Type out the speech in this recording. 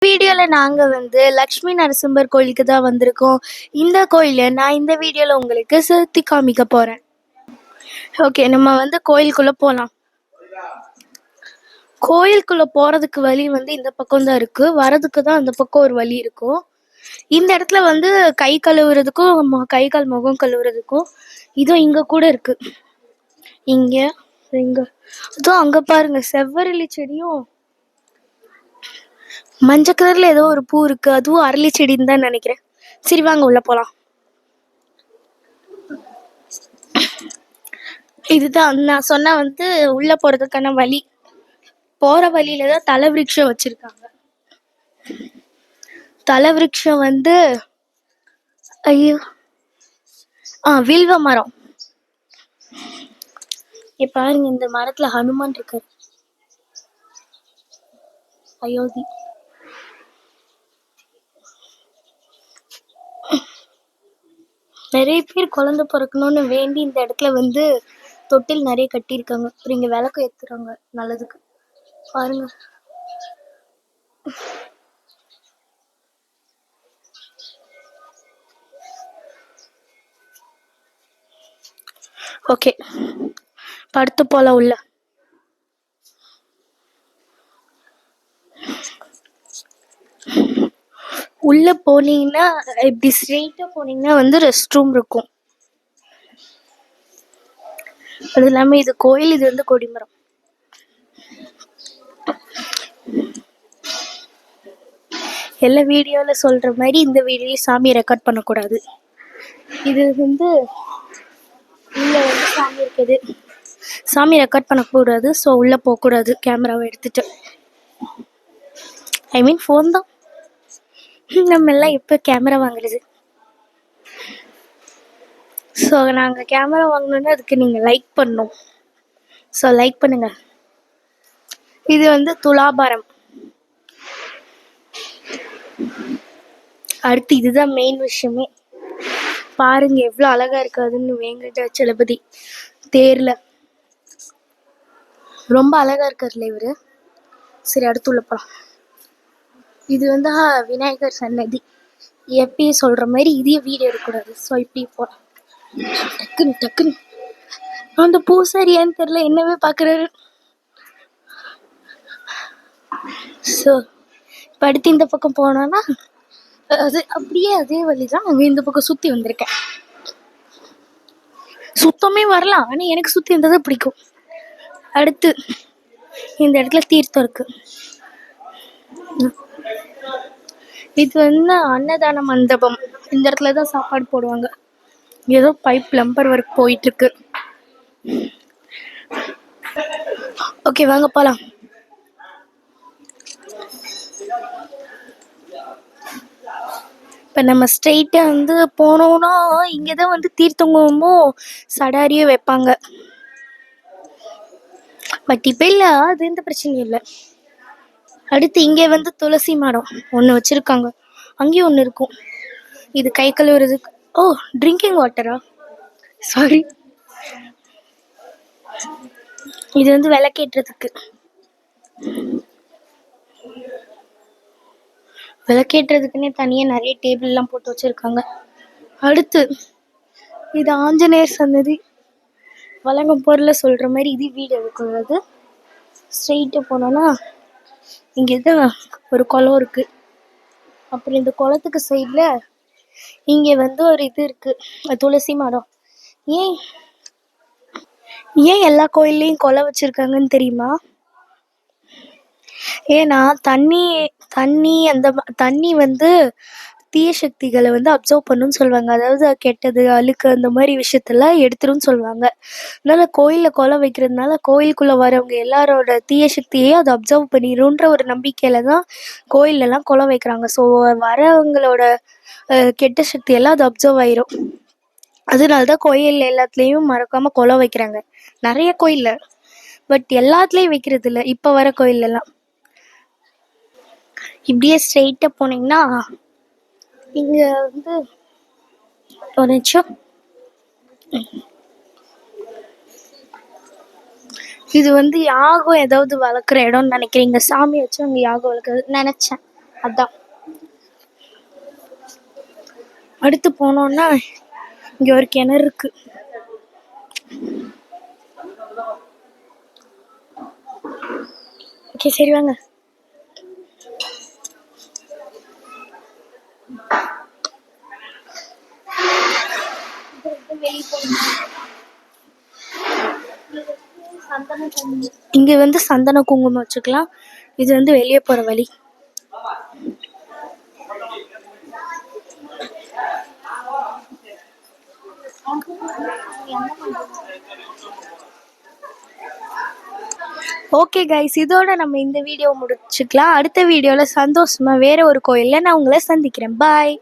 வீடியோல நாங்க வந்து லக்ஷ்மி நரசிம்மர் கோயிலுக்கு தான் வந்திருக்கோம். இந்த கோயில நான் இந்த வீடியோல உங்களுக்கு சுத்தி காமிக்க போறேன். ஓகே, நம்ம வந்து கோயிலுக்குள்ள போலாம். கோயிலுக்குள்ள போறதுக்கு வழி வந்து இந்த பக்கம் தான் இருக்கு. வரதுக்கு தான் அந்த பக்கம் ஒரு வழி இருக்கும். இந்த இடத்துல வந்து கை கழுவுறதுக்கும் கை கால் முகம் கழுவுறதுக்கும் இதோ இங்க கூட இருக்கு. இங்க இங்க அதுவும் அங்க பாருங்க, செவ்வரளி செடியும் மஞ்சள் கலர்ல ஏதோ ஒரு பூ இருக்கு. அதுவும் அரளி செடின்னு தான் நினைக்கிறேன். சரி வாங்க உள்ள போலாம். இதுதான் நான் சொன்ன வந்து உள்ள போறதுக்கான வழி. போற வழியில தான் தலவிருட்சம் வச்சிருக்காங்க. தலவிருட்சம் வந்து ஐயோ வில்வ மரம். இப்ப பாருங்க, இந்த மரத்துல ஹனுமான் இருக்காரு. அயோத்தி. நிறைய பேர் குழந்தை பிறக்கணும்னு வேண்டி இந்த இடத்துல வந்து தொட்டில் நிறைய கட்டியிருக்காங்க. அப்புறம் இங்க விளக்கு ஏத்துறாங்க நல்லதுக்கு. பாருங்க, ஓகே படுத்து போல உள்ள. உள்ள போனீங்கன்னா இப்படி ஸ்ட்ரெயிட்டா போனீங்கன்னா வந்து ரெஸ்ட் ரூம் இருக்கும். அது இல்லாம இது கோயில், இது வந்து கொடிமரம். எல்லா வீடியோல சொல்ற மாதிரி இந்த வீடியோல சாமி ரெக்கார்ட் பண்ணக்கூடாது. இது வந்து உள்ள வந்து சாமி இருக்குது. சாமி ரெக்கார்ட் பண்ணக்கூடாது. ஸோ உள்ள போகக்கூடாது கேமராவை எடுத்துட்டு. ஐ மீன் ஃபோன் தான். நம்ம எல்லாம் எப்போ கேமரா வாங்குறது? ஸோ நாங்கள் கேமரா வாங்கணுன்னா அதுக்கு நீங்கள் லைக் பண்ணணும். ஸோ லைக் பண்ணுங்க. இது வந்து துலாபாரம். அடுத்து இதுதான் மெயின் விஷயமே. பாருங்க எவ்வளோ அழகா இருக்காதுன்னு. வெங்கடாச்சலபதி தேர்ல ரொம்ப அழகா இருக்காருல்ல இவரு. சரி அடுத்து உள்ள போலாம். இது வந்து விநாயகர் சன்னதி. எப்பயும் சொல்ற மாதிரி இதையும் வீடியோ எடுக்கக்கூடாது. ஸோ இப்படி போலாம். டக்குன்னு டக்குன்னு அந்த பூசாரி ஏன்னு தெரியல என்னவே பாக்குறாரு. ஸோ இப்போ அடுத்து இந்த பக்கம் போனோன்னா அது அப்படியே அதே வழிதான். அங்கே இந்த பக்கம் சுற்றி வந்திருக்கேன். சுத்தமே வரலாம், ஆனால் எனக்கு சுற்றி வந்தது பிடிக்கும். அடுத்து இந்த இடத்துல தீர்த்தம் இருக்கு. இது வந்து அன்னதான மண்டபம். இந்த இடத்துல தான் சாப்பாடு போடுவாங்க. ஏதோ பைப் லம்பர் ஒர்க் போயிட்டு இருக்கு. ஓகே வாங்க போலாம். இப்போ நம்ம ஸ்ட்ரெயிட்டா வந்து போனோம்னா இங்கதான் வந்து தீர்த்தங்கமும் சடாரியும் வைப்பாங்க. பட் இப்போ இல்லை, அது எந்த பிரச்சனையும் இல்லை. அடுத்து இங்கே வந்து துளசி மரம் ஒன்று வச்சிருக்காங்க. அங்கேயும் ஒன்று இருக்கும். இது கை கழுவுறதுக்கு. ஓ, ட்ரிங்கிங் வாட்டரா? சாரி. இது வந்து விளக்கேற்றதுக்கு. விளக்கேற்றதுக்குன்னே தனியாக நிறைய டேபிள்லாம் போட்டு வச்சுருக்காங்க. அடுத்து இது ஆஞ்சநேயர் சன்னதி. வழங்கும் பொருளை சொல்கிற மாதிரி இது வீடு எடுக்கிறது. ஸ்ட்ரெயிட்டாக போனோன்னா இங்கே தான் ஒரு குளம் இருக்குது. அப்புறம் இந்த குளத்துக்கு சைடில் இங்கே வந்து ஒரு இது இருக்குது, துளசி மரம். ஏன் ஏன் எல்லா கோயில்லையும் குளம் வச்சுருக்காங்கன்னு தெரியுமா? ஏன்னா தண்ணி வந்து தீய சக்திகளை வந்து அப்சர்வ் பண்ணுன்னு சொல்லுவாங்க. அதாவது கெட்டது, அழுக்கு, அந்த மாதிரி விஷயத்தெல்லாம் எடுத்துருன்னு சொல்லுவாங்க. அதனால கோயிலில் குளம் வைக்கிறதுனால கோயிலுக்குள்ளே வரவங்க எல்லாரோட தீய சக்தியையும் அதை அப்சர்வ் பண்ணிடும்ன்ற ஒரு நம்பிக்கையில தான் கோயிலெல்லாம் குளம் வைக்கிறாங்க. ஸோ வரவங்களோட கெட்ட சக்தியெல்லாம் அது அப்சர்வ் ஆயிரும். அதனால தான் கோயில் எல்லாத்துலேயும் மறக்காமல் குளம் வைக்கிறாங்க. நிறைய கோயிலில், பட் எல்லாத்துலேயும் வைக்கிறது இல்லை இப்போ வர கோயிலெல்லாம். இப்படியே ஸ்ட்ரெயிட்டாக போனீங்கன்னா இங்கே வந்து ஒரு நிமிஷம். இது வந்து யாகம் ஏதாவது வளர்க்குற இடம்னு நினைக்கிறேன். இங்கே சாமி வச்சு அங்கே யாகம் வளர்க்குறது நினச்சேன். அதான். அடுத்து போனோன்னா இங்கே ஒரு கிணறு இருக்கு. ஓகே சரி வாங்க. இங்க வந்து சந்தன குங்குமம் வச்சுக்கலாம். இது வந்து வெளியே போற வழி. ஓகே கைஸ், இதோட நம்ம இந்த வீடியோ முடிச்சுக்கலாம். அடுத்த வீடியோவில் சந்தோஷமா வேற ஒரு கோயிலில் நான் உங்களை சந்திக்கிறேன். பாய்.